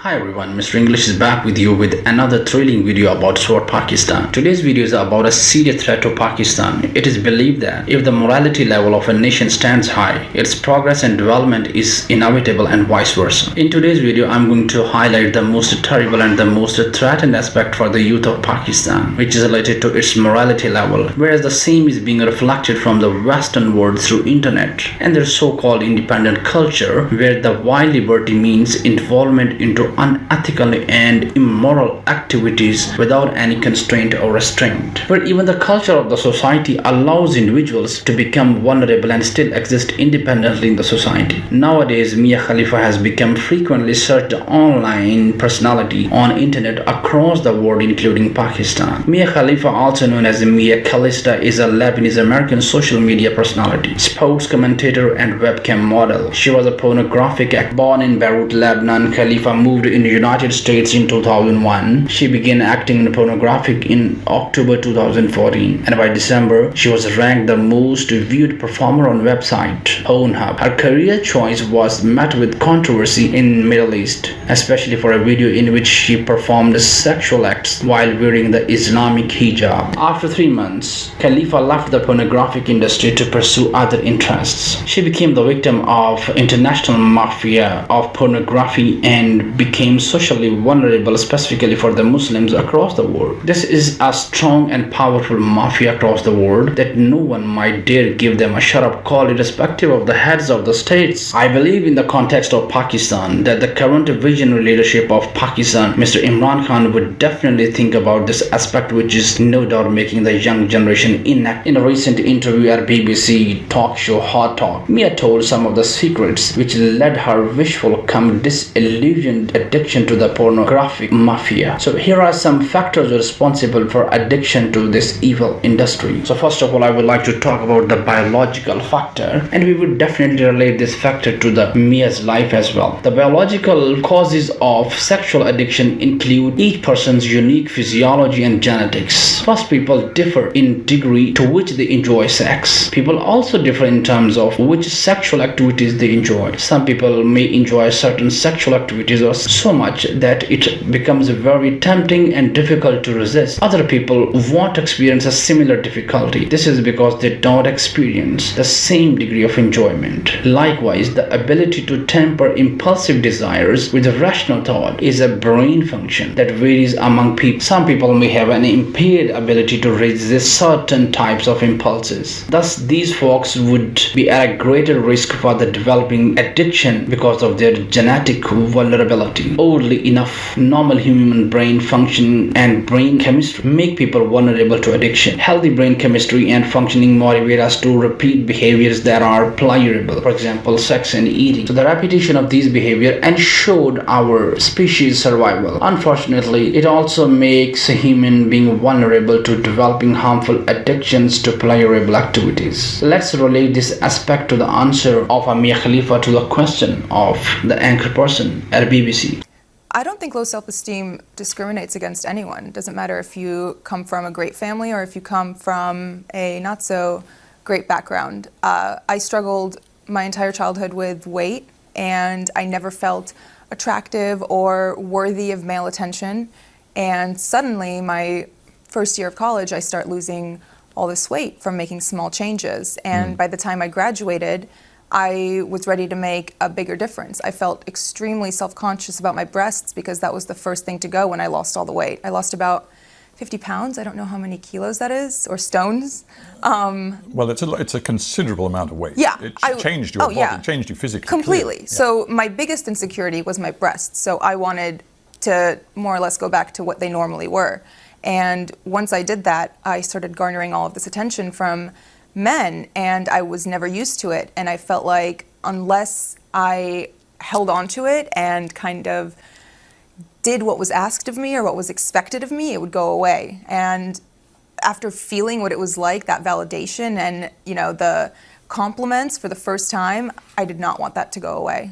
Hi everyone, Mr. English is back with you with another thrilling video about Sword Pakistan. Today's video is about a serious threat to Pakistan. It is believed that if the morality level of a nation stands high, its progress and development is inevitable and vice versa. In today's video, I'm going to highlight the most terrible and the most threatened aspect for the youth of Pakistan, which is related to its morality level, whereas the same is being reflected from the Western world through internet and their so-called independent culture, where the wild liberty means involvement into unethical and immoral activities without any constraint or restraint, where even the culture of the society allows individuals to become vulnerable and still exist independently in the society. Nowadays, Mia Khalifa has become frequently searched online personality on internet across the world, including Pakistan. Mia Khalifa, also known as Mia Khalifa, is a Lebanese-American social media personality, sports commentator, and webcam model. She was a pornographic actor. Born in Beirut, Lebanon, Khalifa moved in the United States in 2001. She began acting in pornographic in October 2014, and by December, she was ranked the most viewed performer on website Pornhub. Her career choice was met with controversy in Middle East, especially for a video in which she performed sexual acts while wearing the Islamic hijab. After 3 months, Khalifa left the pornographic industry to pursue other interests. She became the victim of international mafia of pornography and became socially vulnerable, specifically for the Muslims across the world. This is a strong and powerful mafia across the world that no one might dare give them a shut-up call irrespective of the heads of the states. I believe in the context of Pakistan that the current visionary leadership of Pakistan, Mr. Imran Khan, would definitely think about this aspect, which is no doubt making the young generation inactive. In a recent interview at BBC talk show Hot Talk, Mia told some of the secrets which led her wishful come disillusioned addiction to the pornographic mafia. So here are some factors responsible for addiction to this evil industry. So first of all, I would like to talk about the biological factor, and we would definitely relate this factor to the Mia's life as well. The biological causes of sexual addiction include each person's unique physiology and genetics. First, people differ in degree to which they enjoy sex. People also differ in terms of which sexual activities they enjoy. Some people may enjoy certain sexual activities or so much that it becomes very tempting and difficult to resist. Other people won't experience a similar difficulty. This is because they don't experience the same degree of enjoyment. Likewise, the ability to temper impulsive desires with rational thought is a brain function that varies among people. Some people may have an impaired ability to resist certain types of impulses. Thus, these folks would be at a greater risk for the developing addiction because of their genetic vulnerability. Oddly enough, normal human brain function and brain chemistry make people vulnerable to addiction. Healthy brain chemistry and functioning motivate us to repeat behaviors that are pleasurable, for example, sex and eating. So the repetition of these behaviors ensured our species survival. Unfortunately, it also makes a human being vulnerable to developing harmful addictions to pleasurable activities. Let's relate this aspect to the answer of Mia Khalifa to the question of the anchor person at BBC. I don't think low self-esteem discriminates against anyone. It doesn't matter if you come from a great family or if you come from a not so great background. I struggled my entire childhood with weight, and I never felt attractive or worthy of male attention. And suddenly, my first year of college, I start losing all this weight from making small changes. And by the time I graduated, I was ready to make a bigger difference. I felt extremely self-conscious about my breasts because that was the first thing to go when I lost all the weight. I lost about 50 pounds. I don't know how many kilos that is, or stones. Well, it's a considerable amount of weight. Yeah. It changed your body, it changed you physically. Completely. Yeah. So my biggest insecurity was my breasts. So I wanted to more or less go back to what they normally were. And once I did that, I started garnering all of this attention from men, and I was never used to it. And I felt like unless I held on to it and kind of did what was asked of me or what was expected of me, it would go away. And after feeling what it was like, that validation and, you know, the compliments for the first time, I did not want that to go away.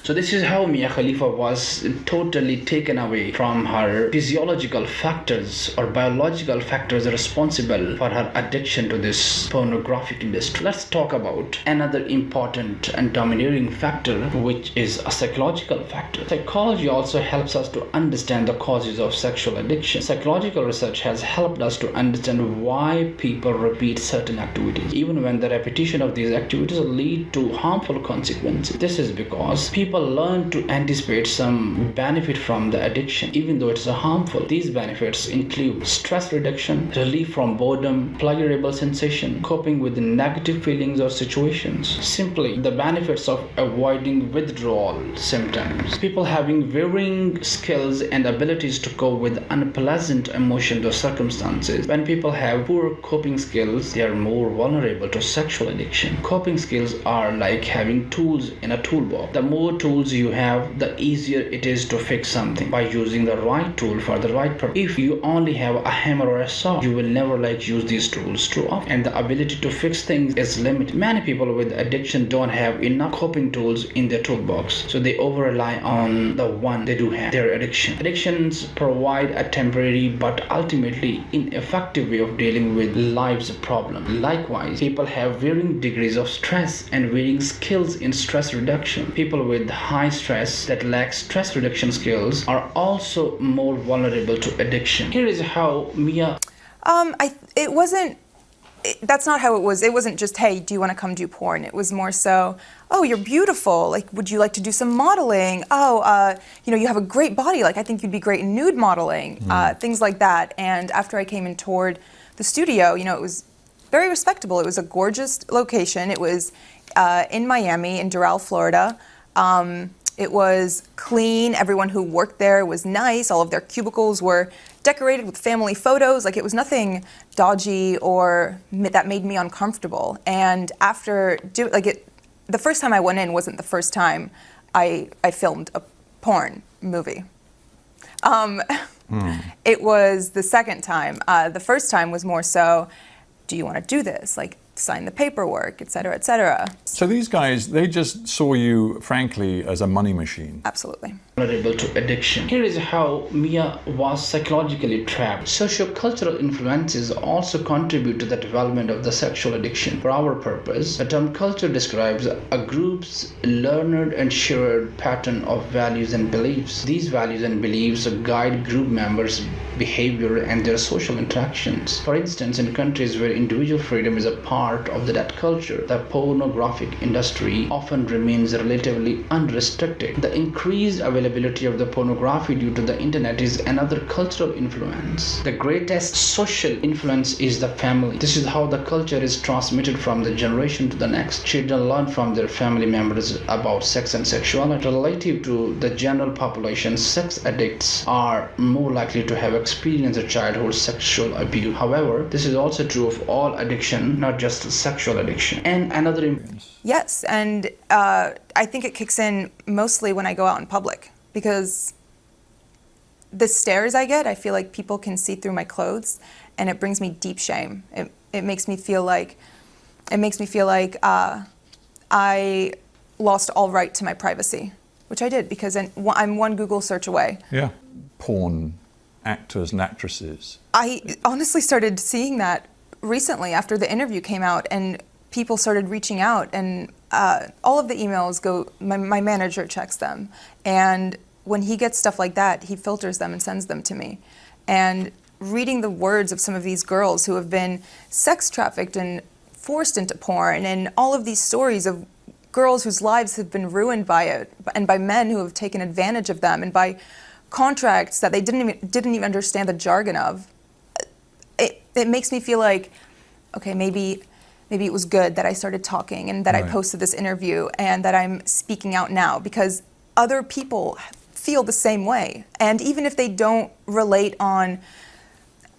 So this is how Mia Khalifa was totally taken away from her physiological factors or biological factors responsible for her addiction to this pornographic industry. Let's talk about another important and domineering factor, which is a psychological factor. Psychology also helps us to understand the causes of sexual addiction. Psychological research has helped us to understand why people repeat certain activities, even when the repetition of these activities lead to harmful consequences. This is because people learn to anticipate some benefit from the addiction, even though it's harmful. These benefits include stress reduction, relief from boredom, pleasurable sensation, coping with negative feelings or situations. Simply, the benefits of avoiding withdrawal symptoms. People having varying skills and abilities to cope with unpleasant emotions or circumstances. When people have poor coping skills, they are more vulnerable to sexual addiction. Coping skills are like having tools in a toolbox. The more tools you have, the easier it is to fix something by using the right tool for the right purpose. If you only have a hammer or a saw, you will never use these tools too often, and the ability to fix things is limited. Many people with addiction don't have enough coping tools in their toolbox, so they over rely on the one they do have, their addiction. Addictions provide a temporary but ultimately ineffective way of dealing with life's problems. Likewise, people have varying degrees of stress and varying skills in stress reduction. People with high stress that lack stress reduction skills are also more vulnerable to addiction. Here is how Mia. That's not how it was. It wasn't just, hey, do you want to come do porn? It was more so, oh, you're beautiful. Like, would you like to do some modeling? Oh, you have a great body. Like, I think you'd be great in nude modeling. Things like that. And after I came and toured the studio, it was very respectable. It was a gorgeous location. It was in Miami, in Doral, Florida. It was clean. Everyone who worked there was nice. All of their cubicles were decorated with family photos. Like, it was nothing dodgy or that made me uncomfortable. And after the first time I went in wasn't the first time I filmed a porn movie. It was the second time. The first time was more so, do you want to do this? Like, sign the paperwork, et cetera, et cetera. So these guys, they just saw you, frankly, as a money machine. Absolutely. Vulnerable to addiction. Here is how Mia was psychologically trapped. Sociocultural influences also contribute to the development of the sexual addiction. For our purpose, the term culture describes a group's learned and shared pattern of values and beliefs. These values and beliefs guide group members' behavior and their social interactions. For instance, in countries where individual freedom is a part of that culture, the pornographic industry often remains relatively unrestricted. The increased availability of the pornography due to the internet is another cultural influence. The greatest social influence is the family. This is how the culture is transmitted from the generation to the next. Children learn from their family members about sex and sexuality. Relative to the general population, sex addicts are more likely to have experienced a childhood sexual abuse. However, this is also true of all addiction, not just sexual addiction. And another. Yes, and I think it kicks in mostly when I go out in public, because the stares I get, I feel like people can see through my clothes, and it brings me deep shame. It makes me feel like I lost all right to my privacy, which I did, because I'm one Google search away. Yeah, porn actors and actresses. I honestly started seeing that recently after the interview came out, and people started reaching out, and all of the emails go, my manager checks them, and when he gets stuff like that, he filters them and sends them to me. And reading the words of some of these girls who have been sex trafficked and forced into porn, and all of these stories of girls whose lives have been ruined by it, and by men who have taken advantage of them, and by contracts that they didn't even understand the jargon of, it makes me feel like, okay, maybe it was good that I started talking, and that I posted this interview, and that I'm speaking out now, because other people feel the same way. And even if they don't relate on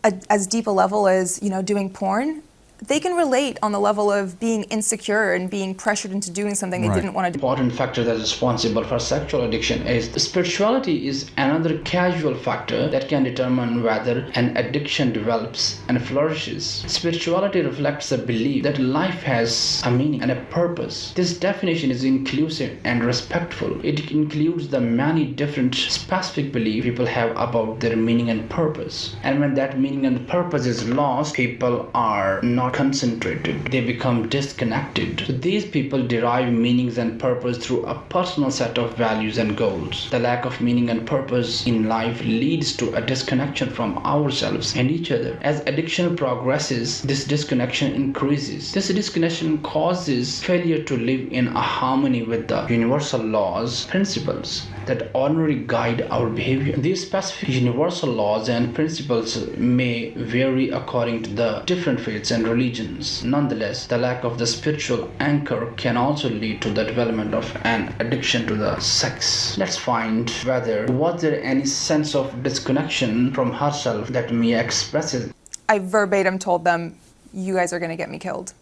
as deep a level as, doing porn, they can relate on the level of being insecure and being pressured into doing something they Right. didn't want to do. Important factor that's responsible for sexual addiction is spirituality is another casual factor that can determine whether an addiction develops and flourishes. Spirituality reflects the belief that life has a meaning and a purpose. This definition is inclusive and respectful. It includes the many different specific beliefs people have about their meaning and purpose. And when that meaning and purpose is lost, people are not concentrated. They become disconnected. So these people derive meanings and purpose through a personal set of values and goals. The lack of meaning and purpose in life leads to a disconnection from ourselves and each other. As addiction progresses, this disconnection increases. This disconnection causes failure to live in a harmony with the universal laws, principles that ordinarily guide our behavior. These specific universal laws and principles may vary according to the different faiths and religions. Nonetheless, the lack of the spiritual anchor can also lead to the development of an addiction to the sex. Let's find whether was there any sense of disconnection from herself that Mia expresses. I verbatim told them, "You guys are going to get me killed."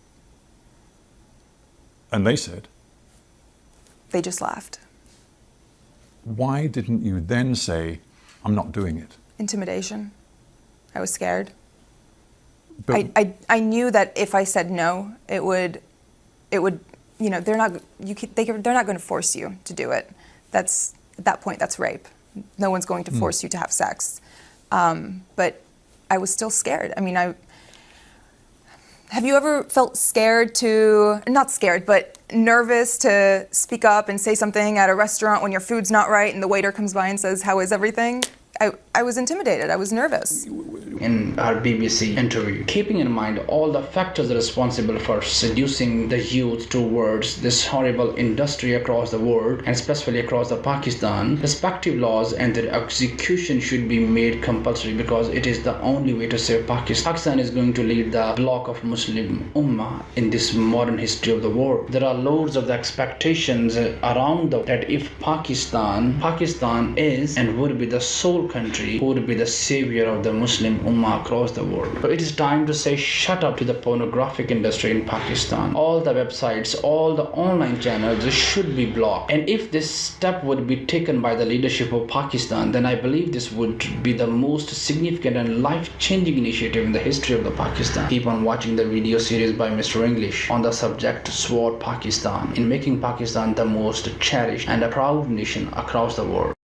And they said, They just laughed. why didn't you then say, I'm not doing it? Intimidation. I was scared. But I knew that if I said no, it would, you know, they're not going to force you to do it. That's, at that point, that's rape. No one's going to force you to have sex. But I was still scared. I mean, have you ever felt scared not scared, but nervous to speak up and say something at a restaurant when your food's not right and the waiter comes by and says, "How is everything?" I was intimidated. I was nervous. In our BBC interview, keeping in mind all the factors responsible for seducing the youth towards this horrible industry across the world, and especially across the Pakistan, respective laws and their execution should be made compulsory because it is the only way to save Pakistan. Pakistan is going to lead the block of Muslim Ummah in this modern history of the world. There are loads of the expectations around that if Pakistan is and would be the sole country who would be the savior of the Muslim Ummah across the world. So it is time to say shut up to the pornographic industry in Pakistan. All the websites, all the online channels should be blocked. And if this step would be taken by the leadership of Pakistan, then I believe this would be the most significant and life-changing initiative in the history of the Pakistan. Keep on watching the video series by Mr. English on the subject Sword Pakistan in making Pakistan the most cherished and a proud nation across the world.